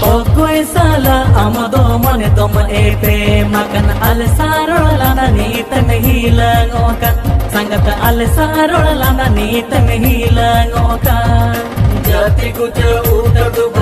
Okoy sala amado mane dom epe makan al sarola na nita mehilang okan sangat al sarola na nita mehilang okan jati kuja utar